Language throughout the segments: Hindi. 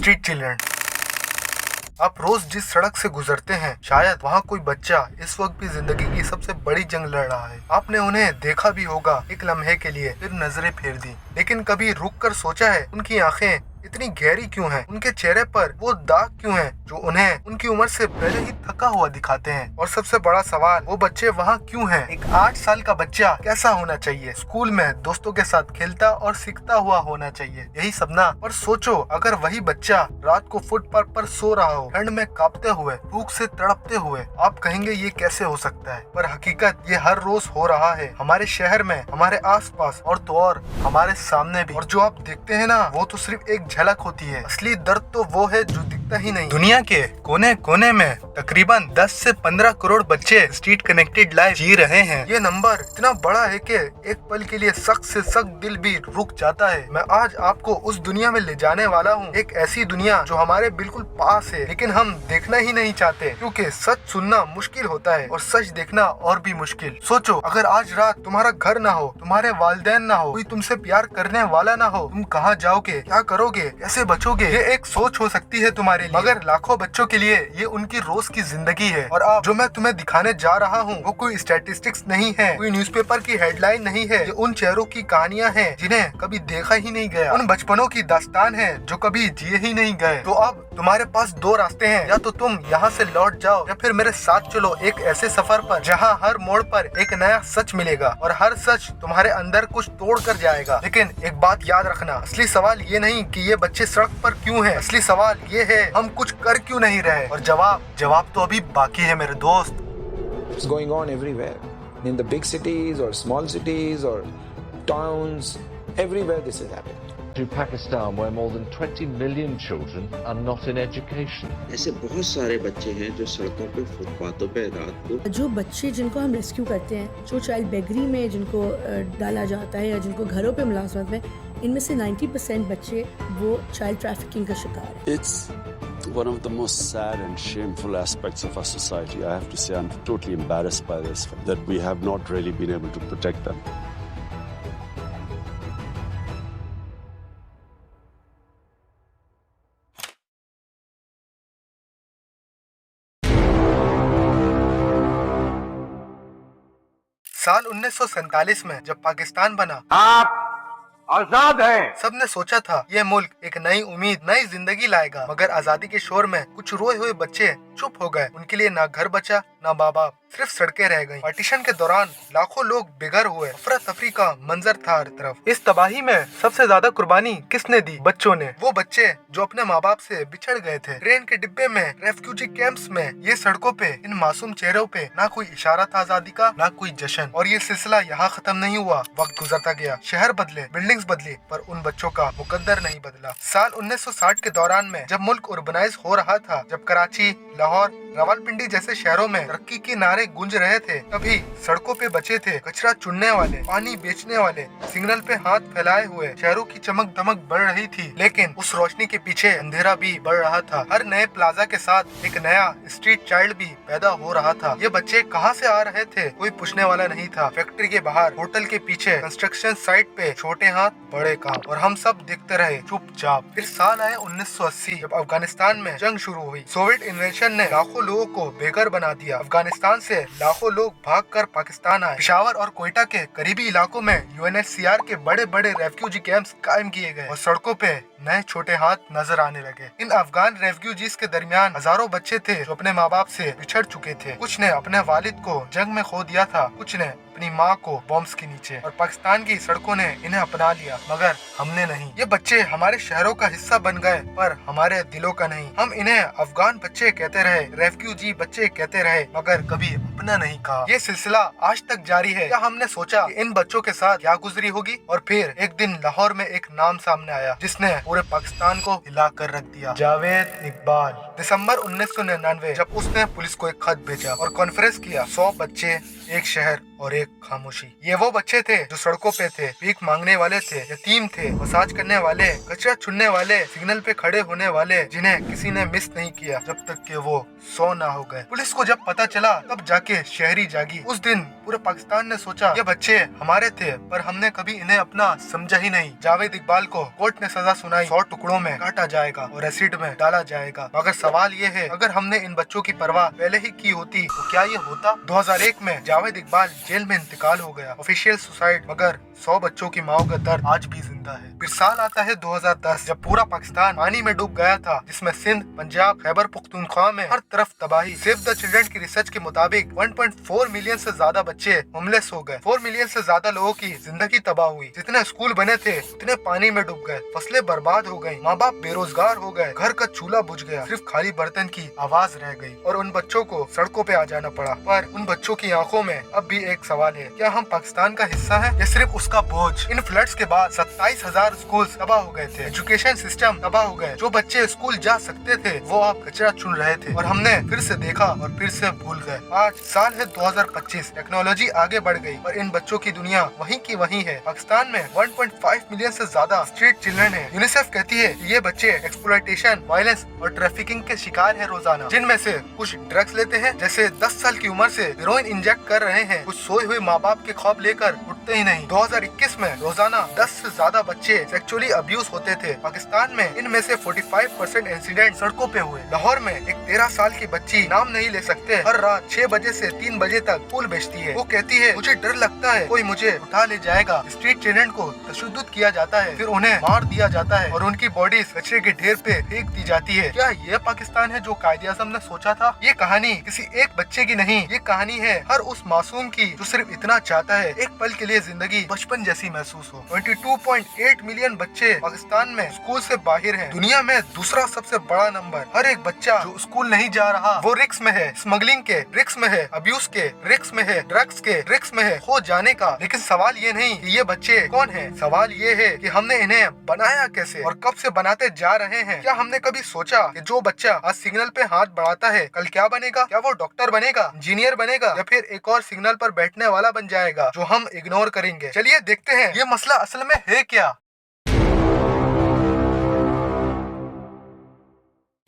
Street children. आप रोज जिस सड़क से गुजरते हैं, शायद वहाँ कोई बच्चा इस वक्त भी जिंदगी की सबसे बड़ी जंग लड़ रहा है। आपने उन्हें देखा भी होगा एक लम्हे के लिए, फिर नजरें फेर दी, लेकिन कभी रुक कर सोचा है उनकी आंखें इतनी गहरी क्यों हैं? उनके चेहरे पर वो दाग क्यों हैं जो उन्हें उनकी उम्र से पहले ही थका हुआ दिखाते हैं? और सबसे बड़ा सवाल, वो बच्चे वहाँ क्यों हैं? एक 8 साल का बच्चा कैसा होना चाहिए? स्कूल में दोस्तों के साथ खेलता और सीखता हुआ होना चाहिए, यही सपना। पर सोचो, अगर वही बच्चा रात को फुटपाथ पर सो रहा हो, ठंड में कांपते हुए, भूख से तड़पते हुए, आप कहेंगे ये कैसे हो सकता है? पर हकीकत ये हर रोज हो रहा है, हमारे शहर में, हमारे आसपास, और तो और हमारे सामने भी। और जो आप देखते हैं ना, वो तो सिर्फ एक झलक होती है। असली दर्द तो वो है जो दिखता ही नहीं। दुनिया के कोने कोने में तकरीबन 10 से 15 करोड़ बच्चे स्ट्रीट कनेक्टेड लाइफ जी रहे हैं। ये नंबर इतना बड़ा है कि एक पल के लिए सख्त से सख्त दिल भी रुक जाता है। मैं आज आपको उस दुनिया में ले जाने वाला हूँ, एक ऐसी दुनिया जो हमारे बिल्कुल पास है, लेकिन हम देखना ही नहीं चाहते, क्योंकि सच सुनना मुश्किल होता है और सच देखना और भी मुश्किल। सोचो, अगर आज रात तुम्हारा घर ना हो, तुम्हारे वालिदैन ना हो, कोई तुमसे प्यार करने वाला ना हो, तुम कहाँ जाओगे? क्या करोगे? कैसे बचोगे? ये एक सोच हो सकती है तुम्हारे लिए, मगर लाखों बच्चों के लिए ये उनकी रोज की जिंदगी है। और अब जो मैं तुम्हें दिखाने जा रहा हूँ वो कोई स्टैटिस्टिक्स नहीं है, कोई न्यूज़पेपर की हेडलाइन नहीं है। ये उन चेहरों की कहानियाँ हैं जिन्हें कभी देखा ही नहीं गया, उन बचपनों की दास्तान है जो कभी जिए ही नहीं गए। तो अब तुम्हारे पास 2 रास्ते हैं, या तो तुम यहाँ से लौट जाओ, या फिर मेरे साथ चलो एक ऐसे सफर पर जहाँ हर मोड़ पर एक नया सच मिलेगा और हर सच तुम्हारे अंदर कुछ तोड़ कर जाएगा। लेकिन एक बात याद रखना, असली सवाल ये नहीं कि ये बच्चे सड़क पर क्यों हैं, असली सवाल ये है हम कुछ कर क्यों नहीं रहे। और जवाब तो अभी बाकी है मेरे दोस्त। It's going on everywhere, in the big cities or small cities or towns, everywhere this is happening. To Pakistan, where more than 20 million children are not in education. ऐसे बहुत सारे बच्चे हैं जो सड़कों पे, फुटपाथों पे रात को, जो बच्चे जिनको हम रेस्क्यू करते हैं, जो चाइल्ड बेगरी में जिनको डाला जाता है या जिनको घरों पे मुलाजमत में, इनमें से 90% बच्चे वो चाइल्ड ट्रैफिकिंग का शिकार हैं। It's one of the most sad and shameful aspects of our society. I have to say I'm totally embarrassed by this, that we have not really been able to protect them. साल 1947 में जब पाकिस्तान बना, आप आजाद हैं। सबने सोचा था ये मुल्क एक नई उम्मीद, नई जिंदगी लाएगा, मगर आजादी के शोर में कुछ रोए हुए बच्चे चुप हो गए। उनके लिए ना घर बचा, ना माँ बाप, सिर्फ सड़कें रह गईं। पार्टीशन के दौरान लाखों लोग बेघर हुए, अफरा तफरी का मंजर था हर तरफ। इस तबाही में सबसे ज्यादा कुर्बानी किसने दी? बच्चों ने। वो बच्चे जो अपने माँ बाप से बिछड़ गए थे। ट्रेन के डिब्बे में, रेफ्यूजी कैंप्स में, ये सड़कों पे, इन मासूम चेहरों पे ना कोई इशारा था आजादी का, ना कोई जश्न। और ये सिलसिला यहाँ खत्म नहीं हुआ, वक्त गुजरता गया, शहर बदले, बिल्डिंग्स बदली, पर उन बच्चों का मुकद्दर नहीं बदला। साल 1960 के दौरान में जब मुल्क उर्बनाइज हो रहा था, जब कराची, लाहौर, रावलपिंडी जैसे शहरों में तरक्की के नारे गूंज रहे थे, तभी सड़कों पे बचे थे कचरा चुनने वाले, पानी बेचने वाले, सिग्नल पे हाथ फैलाए हुए। शहरों की चमक दमक बढ़ रही थी, लेकिन उस रोशनी के पीछे अंधेरा भी बढ़ रहा था। हर नए प्लाजा के साथ एक नया स्ट्रीट चाइल्ड भी पैदा हो रहा था। ये बच्चे कहाँ से आ रहे थे, कोई पूछने वाला नहीं था। फैक्ट्री के बाहर, होटल के पीछे, कंस्ट्रक्शन साइट पे, छोटे हाथ बड़े काम, और हम सब देखते रहे चुपचाप। फिर साल आए 1980, जब अफगानिस्तान में जंग शुरू हुई। सोवियत इन्वेशन ने लाखों लोगों को बेघर बना दिया। अफगानिस्तान से लाखों लोग भागकर पाकिस्तान आए। पेशावर और कोयटा के करीबी इलाकों में यूएनएचसीआर के बड़े बड़े रेफ्यूजी कैंप्स कायम किए गए और सड़कों पे नए छोटे हाथ नजर आने लगे। इन अफगान रेफ्यूजीज के दरमियान हजारों बच्चे थे जो अपने माँ बाप से बिछड़ चुके थे। कुछ ने अपने वालिद को जंग में खो दिया था, कुछ ने अपनी माँ को बॉम्ब्स के नीचे, और पाकिस्तान की सड़कों ने इन्हें अपना लिया, मगर हमने नहीं। ये बच्चे हमारे शहरों का हिस्सा बन गए, पर हमारे दिलों का नहीं। हम इन्हें अफगान बच्चे कहते रहे, रेफ्यूजी बच्चे कहते रहे, मगर कभी अपना नहीं कहा। ये सिलसिला आज तक जारी है। क्या हमने सोचा कि इन बच्चों के साथ क्या गुजरी होगी? और फिर एक दिन लाहौर में एक नाम सामने आया जिसने पूरे पाकिस्तान को हिला कर रख दिया। जावेद इकबाल। दिसंबर 1999, जब उसने पुलिस को एक खत भेजा और कॉन्फ्रेंस किया, 100 बच्चे, एक शहर और एक खामोशी। ये वो बच्चे थे जो सड़कों पे थे, भीख मांगने वाले थे, यतीम थे, मसाज करने वाले, कचरा चुनने वाले, सिग्नल पे खड़े होने वाले, जिन्हें किसी ने मिस नहीं किया जब तक कि वो 100 ना हो गए। पुलिस को जब पता चला तब जाके शहरी जागी। उस दिन पूरे पाकिस्तान ने सोचा ये बच्चे हमारे थे, पर हमने कभी इन्हें अपना समझा ही नहीं। जावेद इकबाल को कोर्ट ने सजा सुनाई, 100 टुकड़ों में काटा जाएगा और एसिड में डाला जाएगा। मगर सवाल ये है, अगर हमने इन बच्चों की परवाह पहले ही की होती तो क्या ये होता? 2001 में जावेद इकबाल जेल में इंतकाल हो गया, ऑफिशियल सुसाइड, मगर 100 बच्चों की माओ का दर्द आज भी जिंदा है। फिर साल आता है 2010, जब पूरा पाकिस्तान पानी में डूब गया था, जिसमें सिंध, पंजाब, खैबर पुख्तूनख्वा में हर तरफ तबाही। सेव द चिल्ड्रन की रिसर्च के मुताबिक 1.4 मिलियन से ज्यादा बच्चे होमलेस हो गए। 4 मिलियन से ज्यादा लोगों की जिंदगी तबाह हुई। जितने स्कूल बने थे उतने पानी में डूब गए, फसलें बर्बाद हो गयी, माँ बाप बेरोजगार हो गए, घर का चूल्हा बुझ गया, सिर्फ खाली बर्तन की आवाज रह गई और उन बच्चों को सड़कों पे आ जाना पड़ा। पर उन बच्चों की आंखों में अब भी एक सवाल है, क्या हम पाकिस्तान का हिस्सा है या सिर्फ उसका बोझ? इन फ्लड्स के बाद 27,000 स्कूल तबाह हो गए थे, एजुकेशन सिस्टम तबाह हो गए। जो बच्चे स्कूल जा सकते थे वो आप कचरा चुन रहे थे और हमने फिर से देखा और फिर से भूल गए। आज साल है 2025, टेक्नोलॉजी आगे बढ़ गई और इन बच्चों की दुनिया वहीं की वहीं है। पाकिस्तान में 1.5 मिलियन से ज्यादा स्ट्रीट चिल्ड्रन है। यूनिसेफ कहती है कि ये बच्चे एक्सप्लॉयटेशन, वायलेंस और ट्रैफिकिंग के शिकार है रोजाना, जिनमें से कुछ ड्रग्स लेते हैं, जैसे 10 साल की उम्र से हेरोइन इंजेक्ट कर रहे हैं, कुछ सोए हुए माँ बाप के ख्वाब लेकर उठते ही नहीं। 2021 में रोजाना 10 से ज्यादा बच्चे सेक्सुअली अब्यूज होते थे। पाकिस्तान में इनमें से 45% इंसिडेंट सड़कों पे हुए। लाहौर में एक 13 साल की बच्ची, नाम नहीं ले सकते, हर रात 6 बजे से 3 बजे तक फूल बेचती है। वो कहती है मुझे डर लगता है कोई मुझे उठा ले जाएगा। स्ट्रीट चिल्ड्रन को तशद्दुद किया जाता है, फिर उन्हें मार दिया जाता है और उनकी बॉडीज कचरे के ढेर पे फेंक दी जाती है। क्या ये पाकिस्तान है जो कायदे आज़म ने सोचा था? ये कहानी किसी एक बच्चे की नहीं, ये कहानी है हर उस मासूम की जो सिर्फ इतना चाहता है एक पल के लिए जिंदगी बचपन जैसी महसूस हो। 22.8 मिलियन बच्चे पाकिस्तान में स्कूल से बाहर हैं। दुनिया में दूसरा सबसे बड़ा नंबर। हर एक बच्चा जो स्कूल नहीं जा रहा वो रिस्क में है, स्मगलिंग के रिस्क में है, अब्यूज के रिस्क में है, ड्रग्स के रिस्क में है, खो जाने का। लेकिन सवाल ये नहीं कि ये बच्चे कौन है, सवाल ये है कि हमने इन्हें बनाया कैसे और कब से बनाते जा रहे हैं। क्या हमने कभी सोचा कि जो बच्चा आज सिग्नल पे हाथ बढ़ाता है कल क्या बनेगा? क्या वो डॉक्टर बनेगा, इंजीनियर बनेगा या फिर एक और सिग्नल पर बैठने वाला बन जाएगा जो हम इग्नोर करेंगे? चलिए देखते हैं ये मसला असल में है क्या।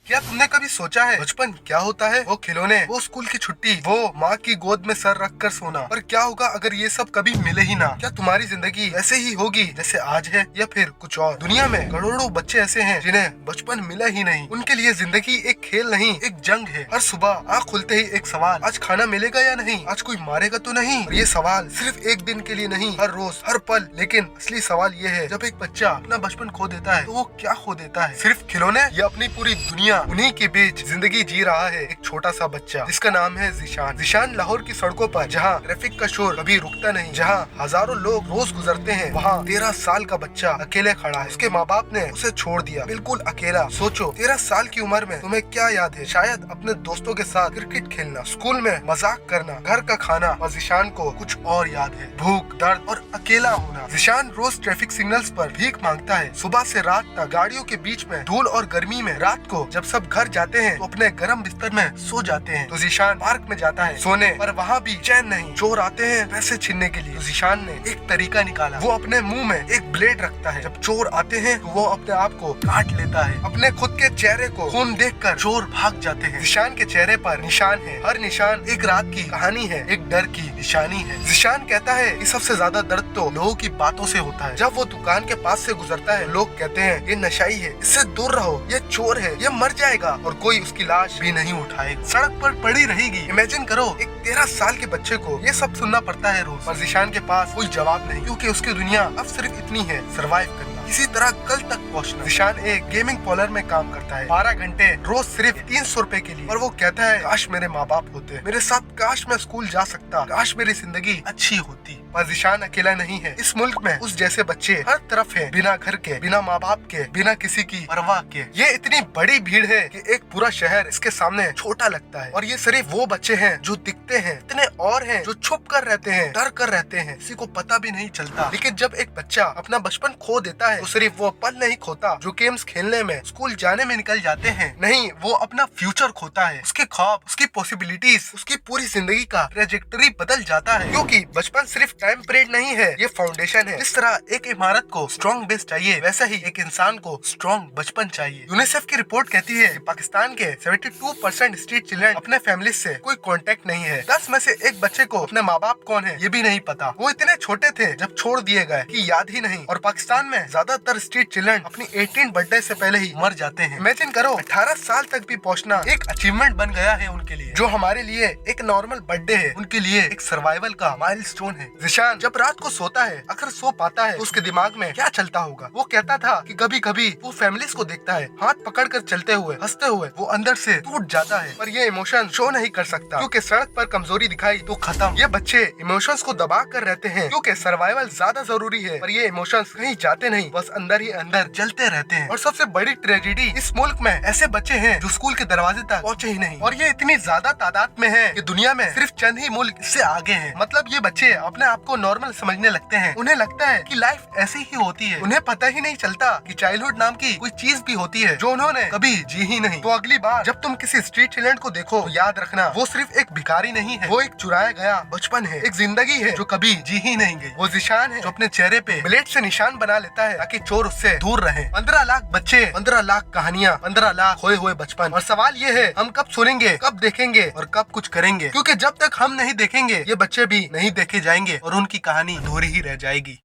क्या तुमने कभी सोचा है बचपन क्या होता है? वो खिलौने, वो स्कूल की छुट्टी, वो माँ की गोद में सर रख कर सोना। पर क्या होगा अगर ये सब कभी मिले ही ना? क्या तुम्हारी जिंदगी ऐसे ही होगी जैसे आज है या फिर कुछ और? दुनिया में करोड़ों बच्चे ऐसे हैं जिन्हें बचपन मिला ही नहीं। उनके लिए जिंदगी एक खेल नहीं, एक जंग है। हर सुबह आँख खुलते ही एक सवाल, आज खाना मिलेगा या नहीं, आज कोई मारेगा तो नहीं? और ये सवाल सिर्फ एक दिन के लिए नहीं, हर रोज, हर पल। लेकिन असली सवाल ये है, जब एक बच्चा अपना बचपन खो देता है तो वो क्या खो देता है? सिर्फ खिलौने या अपनी पूरी दुनिया? उन्हीं के बीच जिंदगी जी रहा है एक छोटा सा बच्चा जिसका नाम है ज़ीशान। ज़ीशान लाहौर की सड़कों पर, जहाँ ट्रैफिक का शोर कभी रुकता नहीं, जहाँ हजारों लोग रोज गुजरते हैं, वहाँ 13 साल का बच्चा अकेले खड़ा है। उसके माँ बाप ने उसे छोड़ दिया, बिल्कुल अकेला। सोचो 13 साल की उम्र में तुम्हें क्या याद है? शायद अपने दोस्तों के साथ क्रिकेट खेलना, स्कूल में मजाक करना, घर का खाना। और ज़ीशान को कुछ और याद है, भूख, दर्द और अकेला होना। ज़ीशान रोज ट्रैफिक सिग्नल्स पर भीख मांगता है, सुबह से रात तक गाड़ियों के बीच में, धूल और गर्मी में। रात को जब सब घर जाते हैं तो अपने गर्म बिस्तर में सो जाते हैं। तो ज़ीशान पार्क में जाता है सोने, पर वहाँ भी चैन नहीं। चोर आते हैं पैसे छीनने के लिए। तो ज़ीशान ने एक तरीका निकाला, वो अपने मुंह में एक ब्लेड रखता है। जब चोर आते हैं तो वो अपने आप को काट लेता है। अपने खुद के चेहरे को खून देखकर चोर भाग जाते हैं। ज़ीशान के चेहरे पर निशान है, हर निशान एक रात की कहानी है, एक डर की निशानी है। ज़ीशान कहता है कि सबसे ज्यादा दर्द तो लोगों की बातों से होता है। जब वो दुकान के पास से गुजरता है, लोग कहते हैं ये नशाई है, इससे दूर रहो, ये चोर है, ये मर जाएगा, और कोई उसकी लाश भी नहीं उठाएगा, सड़क पर पड़ी रहेगी। इमेजिन करो एक 13 साल के बच्चे को ये सब सुनना पड़ता है रोज। पर ज़ीशान के पास कोई जवाब नहीं, क्योंकि उसकी दुनिया अब सिर्फ इतनी है, सरवाइव करना, किसी तरह कल तक पहुंचना। ज़ीशान एक गेमिंग पार्लर में काम करता है, 12 घंटे रोज, सिर्फ 300 रुपए के लिए। और वो कहता है काश मेरे माँ बाप होते मेरे साथ, काश मैं स्कूल जा सकता, काश मेरी जिंदगी अच्छी होती। पर ज़ीशान अकेला नहीं है। इस मुल्क में उस जैसे बच्चे हर तरफ हैं, बिना घर के, बिना माँ बाप के, बिना किसी की परवाह के। ये इतनी बड़ी भीड़ है कि एक पूरा शहर इसके सामने छोटा लगता है। और ये सिर्फ वो बच्चे हैं जो दिखते हैं, इतने और हैं जो छुप कर रहते हैं, डर कर रहते हैं, किसी को पता भी नहीं चलता। लेकिन जब एक बच्चा अपना बचपन खो देता है तो सिर्फ वो पल नहीं खोता जो गेम्स खेलने में, स्कूल जाने में निकल जाते हैं। नहीं, वो अपना फ्यूचर खोता है, उसके ख्वाब, उसकी पॉसिबिलिटीज, उसकी पूरी जिंदगी का ट्रेजेक्टरी बदल जाता है। क्योंकि बचपन सिर्फ टाइम पीरियड नहीं है, ये फाउंडेशन है। जिस तरह एक इमारत को स्ट्रॉन्ग बेस चाहिए, वैसा ही एक इंसान को स्ट्रॉन्ग बचपन चाहिए। यूनिसेफ की रिपोर्ट कहती है कि पाकिस्तान के 72% स्ट्रीट चिल्ड्रन अपने फैमिली से कोई कांटेक्ट नहीं है। 10 में से एक बच्चे को अपने माँ बाप कौन है ये भी नहीं पता। वो इतने छोटे थे जब छोड़ दिए गए कि याद ही नहीं। और पाकिस्तान में ज्यादातर स्ट्रीट चिल्ड्रन अपनी 18 बर्थडे से पहले ही मर जाते हैं। इमेजिन करो 18 साल तक भी पहुंचना एक अचीवमेंट बन गया है उनके लिए। जो हमारे लिए एक नॉर्मल बर्थडे है, उनके लिए एक सर्वाइवल का माइलस्टोन है। जिशान जब रात को सोता है, अगर सो पाता है तो उसके दिमाग में क्या चलता होगा। वो कहता था कि कभी कभी वो फैमिलीज को देखता है हाथ पकड़कर चलते हुए, हंसते हुए, वो अंदर से टूट जाता है। पर ये इमोशन शो नहीं कर सकता क्योंकि सड़क पर कमजोरी दिखाई तो खत्म। ये बच्चे इमोशंस को दबा कर रहते हैं क्योंकि सर्वाइवल ज्यादा जरूरी है। पर ये इमोशंस कहीं जाते नहीं, बस अंदर ही अंदर जलते रहते हैं। और सबसे बड़ी ट्रेजेडी, इस मुल्क में ऐसे बच्चे हैं जो स्कूल के दरवाजे तक पहुँचे ही नहीं। और ये इतनी ज्यादा तादाद में है कि दुनिया में सिर्फ चंद ही मुल्क इससे आगे हैं। मतलब ये बच्चे अपने आप को नॉर्मल समझने लगते हैं। उन्हें लगता है कि लाइफ ऐसी ही होती है। उन्हें पता ही नहीं चलता कि चाइल्डहुड नाम की कोई चीज भी होती है जो उन्होंने कभी जी ही नहीं। तो अगली बार जब तुम किसी स्ट्रीट चिल्ड्रन को देखो तो याद रखना, वो सिर्फ एक भिखारी नहीं है, वो एक चुराया गया बचपन है, एक जिंदगी है जो कभी जी ही नहीं गई। वो जिशान है जो अपने चेहरे पे ब्लेड से निशान बना लेता है ताकि चोर उससे दूर रहे। 15 लाख बच्चे, 15 लाख कहानियाँ, 15 लाख खोए हुए बचपन। और सवाल ये है, हम कब सुनेंगे, कब देखेंगे और कब कुछ करेंगे? क्योंकि जब तक हम नहीं देखेंगे ये बच्चे भी नहीं देखे जाएंगे और उनकी कहानी अधूरी ही रह जाएगी।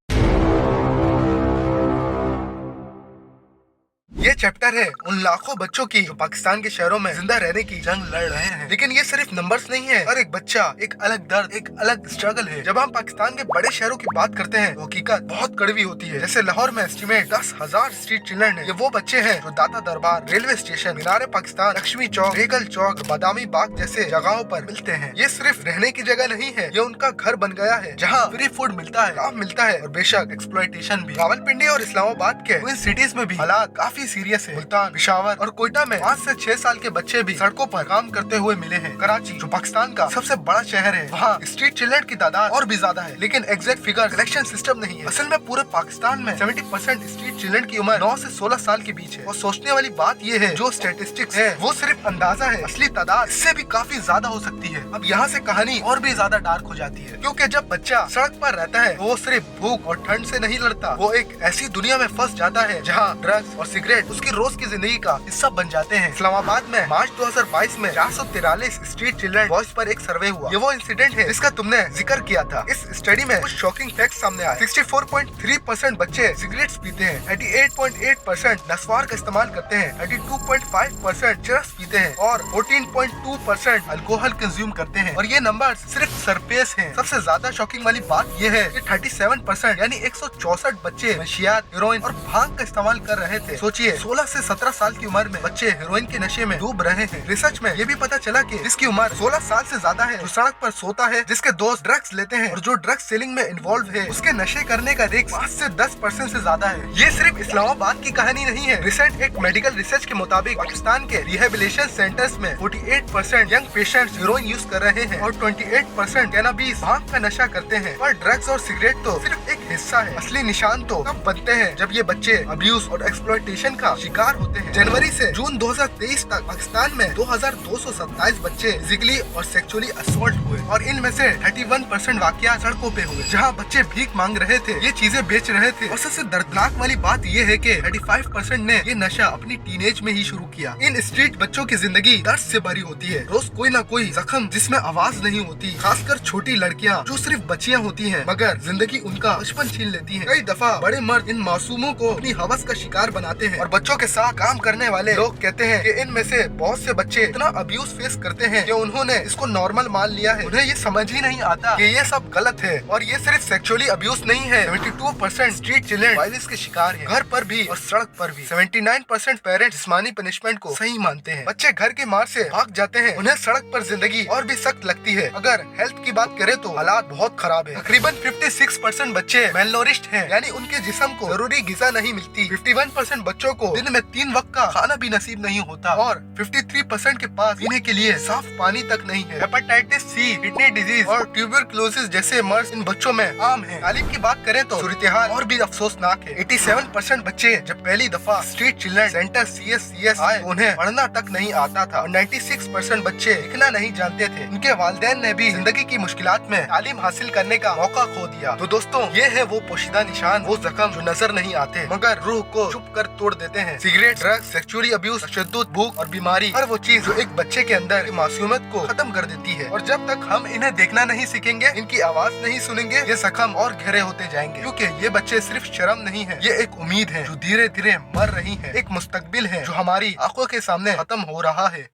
ये चैप्टर है उन लाखों बच्चों की जो पाकिस्तान के शहरों में जिंदा रहने की जंग लड़ रहे हैं। लेकिन ये सिर्फ नंबर्स नहीं है, हर एक बच्चा एक अलग दर्द, एक अलग स्ट्रगल है। जब हम पाकिस्तान के बड़े शहरों की बात करते हैं तो हकीकत बहुत कड़वी होती है। जैसे लाहौर में एस्टिमेट 10,000 स्ट्रीट चिल्ड्रन है। ये वो बच्चे हैं जो दाता दरबार, रेलवे स्टेशन, मीनारे पाकिस्तान, लक्ष्मी चौक, बेगल चौक, बादामी बाग जैसे जगहों पर मिलते हैं। ये सिर्फ रहने की जगह नहीं है, ये उनका घर बन गया है जहाँ फ्री फूड मिलता है, काम मिलता है और बेशक एक्सप्लॉयटेशन भी। रावलपिंडी और इस्लामाबाद के इन सिटीज में भी हालात काफी सीरियस है। मुल्तान, पेशावर और कोयटा में 5 से 6 साल के बच्चे भी सड़कों पर काम करते हुए मिले हैं। कराची जो पाकिस्तान का सबसे बड़ा शहर है, वहाँ स्ट्रीट चिल्ड्रन की तादाद और भी ज्यादा है, लेकिन एग्जैक्ट फिगर कलेक्शन सिस्टम नहीं है। असल में पूरे पाकिस्तान में 70% स्ट्रीट चिल्ड्रन की उम्र 9 से 16 साल के बीच है। और सोचने वाली बात ये है, जो स्टेटिस्टिक्स है वो सिर्फ अंदाजा है, असली तादाद इससे भी काफी ज्यादा हो सकती है। अब यहाँ से कहानी और भी ज्यादा डार्क हो जाती है, क्योंकि जब बच्चा सड़क पर रहता है वो सिर्फ भूख और ठंड से नहीं लड़ता, वो एक ऐसी दुनिया में फंस जाता है जहाँ ड्रग्स और सिगरेट उसकी रोज की जिंदगी का हिस्सा बन जाते हैं। इस्लामाबाद में मार्च 2022 में 443 स्ट्रीट चिल्ड्रन वॉइस पर एक सर्वे हुआ। ये वो इंसिडेंट है जिसका तुमने जिक्र किया था। इस स्टडी में कुछ शॉकिंग फैक्ट सामने आए। 64.3% बच्चे सिगरेट्स पीते हैं, 38.8% नस्वार का इस्तेमाल करते हैं, 32.5% चरस पीते हैं और 14.2% अल्कोहल कंज्यूम करते हैं। और ये नंबर सिर्फ सरफेस हैं। सबसे ज्यादा शॉकिंग वाली बात ये है कि 37% यानी 164 बच्चे नशियात, हेरोइन और भांग का इस्तेमाल कर रहे थे। सोचिए 16 से 17 साल की उम्र में बच्चे हेरोइन के नशे में डूब रहे हैं। रिसर्च में ये भी पता चला कि जिसकी उम्र 16 साल से ज्यादा है, जो सड़क पर सोता है, जिसके दोस्त ड्रग्स लेते हैं और जो ड्रग्स सेलिंग में इन्वॉल्व है, उसके नशे करने का रिस्क 5 से 10% से ज्यादा है। ये सिर्फ इस्लामाबाद की कहानी नहीं है। रिसेंट एक मेडिकल रिसर्च के मुताबिक पाकिस्तान के रिहेबिलिटेशन सेंटर्स में 48% यंग पेशेंट्स हेरोइन यूज कर रहे हैं और 28% कैनाबीस भांग का नशा करते हैं। और ड्रग्स और सिगरेट तो सिर्फ एक हिस्सा है, असली निशान तो तब बनते हैं जब ये बच्चे अब्यूज और एक्सप्लॉयटेशन का शिकार होते हैं। जनवरी से जून 2023 तक पाकिस्तान में 2227 बच्चे फिजिकली और सेक्सुअली असॉल्ट हुए और इनमें से 31% वाकया सड़कों पे हुए, जहां बच्चे भीख मांग रहे थे, ये चीजें बेच रहे थे। और सबसे दर्दनाक वाली बात ये है कि 35% ने ये नशा अपनी टीनेज में ही शुरू किया। इन स्ट्रीट बच्चों की जिंदगी दर्द से भरी होती है। रोज कोई ना कोई जख्म जिसमें आवाज नहीं होती, खासकर छोटी लड़कियां जो सिर्फ बच्चियां होती हैं, मगर जिंदगी उनका बचपन छीन लेती है। कई दफा बड़े मर्द इन मासूमों को अपनी हवस का शिकार बनाते हैं और बच्चों के साथ काम करने वाले लोग कहते हैं कि इनमें से बहुत से बच्चे इतना अब्यूज फेस करते हैं कि उन्होंने इसको नॉर्मल मान लिया है। उन्हें ये समझ ही नहीं आता कि ये सब गलत है। और ये सिर्फ सेक्सुअली अब्यूज नहीं है। 72% स्ट्रीट चिल्ड्रन वायलेंस के शिकार हैं, घर पर भी और सड़क पर भी। 79% पेरेंट्स जिस्मानी पनिशमेंट को सही मानते हैं। बच्चे घर की मार से भाग जाते हैं, उन्हें सड़क पर जिंदगी और भी सख्त लगती है। अगर हेल्थ की बात करें तो हालात बहुत खराब है। तकरीबन 56% बच्चे मेलनोरिश्ड हैं, यानी उनके जिस्म को जरूरी गिज़ा नहीं मिलती। 51% बच्चों बच्चों को दिन में 3 वक्त का खाना भी नसीब नहीं होता और 53% के पास पीने के लिए साफ पानी तक नहीं है। हेपेटाइटिस सी, किडनी डिजीज और ट्यूबरक्लोसिस जैसे मर्ज इन बच्चों में आम है। तालीम की बात करें तो सूरत-ए-हाल और भी अफसोसनाक है। 87% बच्चे जब पहली दफा स्ट्रीट चिल्ड्रन सेंटर CSCS आए उन्हें पढ़ना तक नहीं आता था और 96% बच्चे लिखना नहीं जानते थे। उनके वालिदैन ने भी जिंदगी की मुश्किलात में तालीम हासिल करने का मौका खो दिया। तो दोस्तों, ये है वो पोशीदा निशान, वो जख्म जो नजर नहीं आते मगर रूह को छुप कर तोड़ देते हैं। सिगरेट, ड्रग्स, सेक्सुअली अब्यूज, तशद्दुद, भूख और बीमारी, हर वो चीज जो एक बच्चे के अंदर की मासूमियत को खत्म कर देती है। और जब तक हम इन्हें देखना नहीं सीखेंगे, इनकी आवाज नहीं सुनेंगे, ये जख्म और गहरे होते जाएंगे। क्योंकि ये बच्चे सिर्फ शर्म नहीं है, ये एक उम्मीद है जो धीरे धीरे मर रही है, एक मुस्तकबिल है जो हमारी आंखों के सामने खत्म हो रहा है।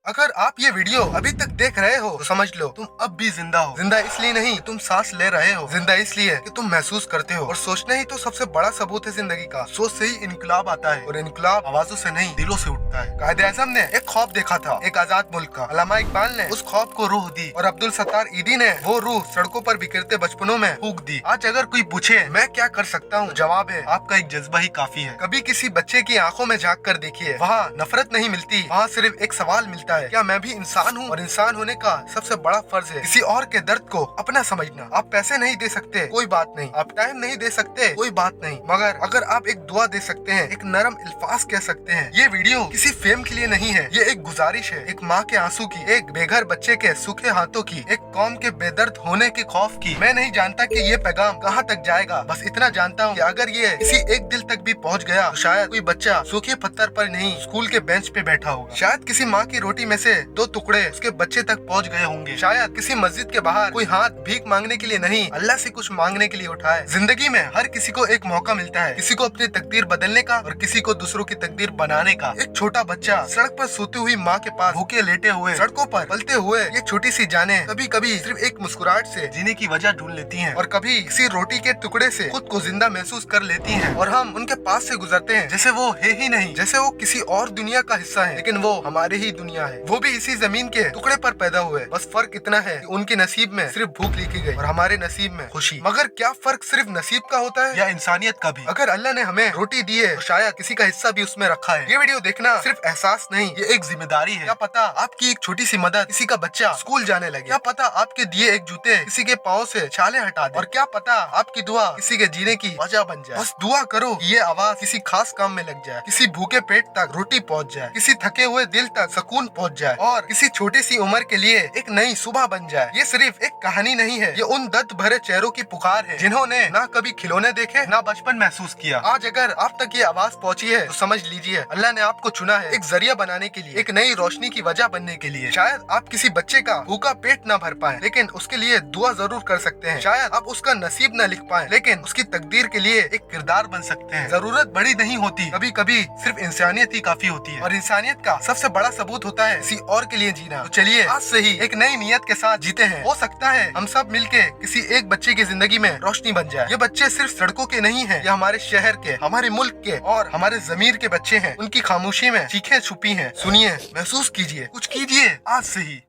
अगर आप ये वीडियो अभी तक देख रहे हो तो समझ लो तुम अब भी जिंदा हो। जिंदा इसलिए नहीं तुम सांस ले रहे हो, जिंदा इसलिए कि तुम महसूस करते हो। और सोचना ही तो सबसे बड़ा सबूत है जिंदगी का। सोच से ही इनकलाब आता है और इनकलाब आवाजों से नहीं दिलों से उठता है। कायद-ए-आज़म ने एक ख्वाब देखा था, एक आजाद मुल्क का। अल्लामा इकबाल ने उस ख्वाब को रूह दी और अब्दुल सत्तार ईदी ने वो रूह सड़कों पर बिखरते बचपनों में फूंक दी। आज अगर कोई पूछे मैं क्या कर सकता हूँ, जवाब है आपका एक जज्बा ही काफी है। कभी किसी बच्चे की आंखों में झांक कर देखिए, वहाँ नफरत नहीं मिलती, वहाँ सिर्फ एक सवाल मिलता है, क्या मैं भी इंसान हूँ? और इंसान होने का सबसे बड़ा फर्ज है किसी और के दर्द को अपना समझना। आप पैसे नहीं दे सकते, कोई बात नहीं। आप टाइम नहीं दे सकते, कोई बात नहीं। मगर अगर आप एक दुआ दे सकते हैं, एक नरम अल्फाज कह सकते हैं। ये वीडियो किसी फेम के लिए नहीं है, ये एक गुजारिश है, एक माँ के आंसू की, एक बेघर बच्चे के सूखे हाथों की, एक कौम के बेदर्द होने के खौफ की। मैं नहीं जानता कि ये पैगाम कहाँ तक जाएगा, बस इतना जानता हूँ कि अगर ये किसी एक दिल तक भी पहुँच गया तो शायद कोई बच्चा सूखे पत्थर पर नहीं स्कूल के बेंच पे बैठा होगा। शायद किसी माँ की रोटी में से 2 टुकड़े उसके बच्चे तक पहुंच गए होंगे। शायद किसी मस्जिद के बाहर कोई हाथ भीख मांगने के लिए नहीं, अल्लाह से कुछ मांगने के लिए उठाए। जिंदगी में हर किसी को एक मौका मिलता है, किसी को अपनी तकदीर बदलने का और किसी को दूसरों की तकदीर बनाने का। एक छोटा बच्चा सड़क पर सोती हुई माँ के पास भूखे लेटे हुए, सड़कों पर पलते हुए ये छोटी सी जानें कभी कभी सिर्फ एक मुस्कुराहट से जीने की वजह ढूंढ लेती हैं और कभी किसी रोटी के टुकड़े से खुद को जिंदा महसूस कर लेती हैं। और हम उनके पास से गुजरते हैं जैसे वो है ही नहीं, जैसे वो किसी और दुनिया का हिस्सा है, लेकिन वो हमारी ही दुनिया है। वो भी इसी जमीन के टुकड़े पर पैदा हुए, बस फर्क इतना है कि उनके नसीब में सिर्फ भूख लिखी गई और हमारे नसीब में खुशी। मगर क्या फर्क सिर्फ नसीब का होता है या इंसानियत का भी? अगर अल्लाह ने हमें रोटी दी है तो शायद किसी का हिस्सा भी उसमें रखा है। ये वीडियो देखना सिर्फ एहसास नहीं, ये एक जिम्मेदारी है। क्या पता आपकी एक छोटी सी मदद किसी का बच्चा स्कूल जाने लगे, क्या पता आपके दिए एक जूते किसी के पाँव से छाले हटा दे, और क्या पता आपकी दुआ किसी के जीने की वजह बन जाए। बस दुआ करो कि ये आवाज किसी खास काम में लग जाए, किसी भूखे पेट तक रोटी पहुँच जाए, किसी थके हुए दिल तक सुकून पहुँच जाए और किसी छोटी सी उम्र के लिए एक नई सुबह बन जाए। ये सिर्फ एक कहानी नहीं है, ये उन दर्द भरे चेहरों की पुकार है जिन्होंने ना कभी खिलौने देखे ना बचपन महसूस किया। आज अगर आप तक ये आवाज पहुंची है तो समझ लीजिए अल्लाह ने आपको चुना है एक जरिया बनाने के लिए, एक नई रोशनी की वजह बनने के लिए। शायद आप किसी बच्चे का भूखा पेट ना भर पाए, लेकिन उसके लिए दुआ जरूर कर सकते हैं। शायद आप उसका नसीब न लिख पाए, लेकिन उसकी तकदीर के लिए एक किरदार बन सकते हैं। जरूरत बड़ी नहीं होती, कभी कभी सिर्फ इंसानियत ही काफी होती है, और इंसानियत का सबसे बड़ा सबूत होता है किसी और के लिए जीना। तो चलिए आज से ही एक नई नियत के साथ जीते हैं। हो सकता है हम सब मिलके किसी एक बच्चे की जिंदगी में रोशनी बन जाए। ये बच्चे सिर्फ सड़कों के नहीं हैं, ये हमारे शहर के, हमारे मुल्क के और हमारे ज़मीर के बच्चे हैं। उनकी खामोशी में चीखें छुपी हैं। सुनिए, महसूस कीजिए, कुछ कीजिए आज से ही।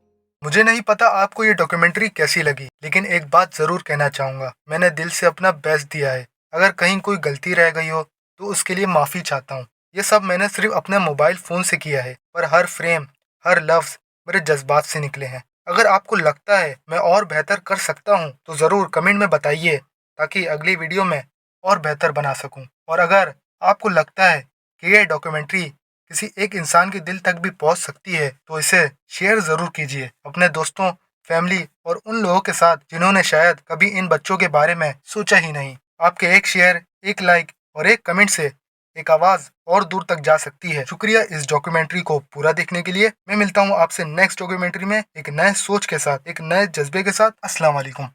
मुझे नहीं पता आपको ये डॉक्यूमेंट्री कैसी लगी, लेकिन एक बात जरूर कहना चाहूंगा, मैंने दिल से अपना बेस्ट दिया है। अगर कहीं कोई गलती रह गई हो तो उसके लिए माफी चाहता हूँ। ये सब मैंने सिर्फ अपने मोबाइल फोन से किया है, पर हर फ्रेम, हर लफ्ज मेरे जज्बात से निकले हैं। अगर आपको लगता है मैं और बेहतर कर सकता हूँ तो ज़रूर कमेंट में बताइए, ताकि अगली वीडियो में और बेहतर बना सकूँ। और अगर आपको लगता है कि ये डॉक्यूमेंट्री किसी एक इंसान के दिल तक भी पहुँच सकती है तो इसे शेयर ज़रूर कीजिए अपने दोस्तों, फैमिली और उन लोगों के साथ जिन्होंने शायद कभी इन बच्चों के बारे में सोचा ही नहीं। आपके एक शेयर, एक लाइक और एक कमेंट से एक आवाज़ और दूर तक जा सकती है। शुक्रिया इस डॉक्यूमेंट्री को पूरा देखने के लिए। मैं मिलता हूँ आपसे नेक्स्ट डॉक्यूमेंट्री में एक नए सोच के साथ, एक नए जज्बे के साथ। अस्सलाम वालेकुम।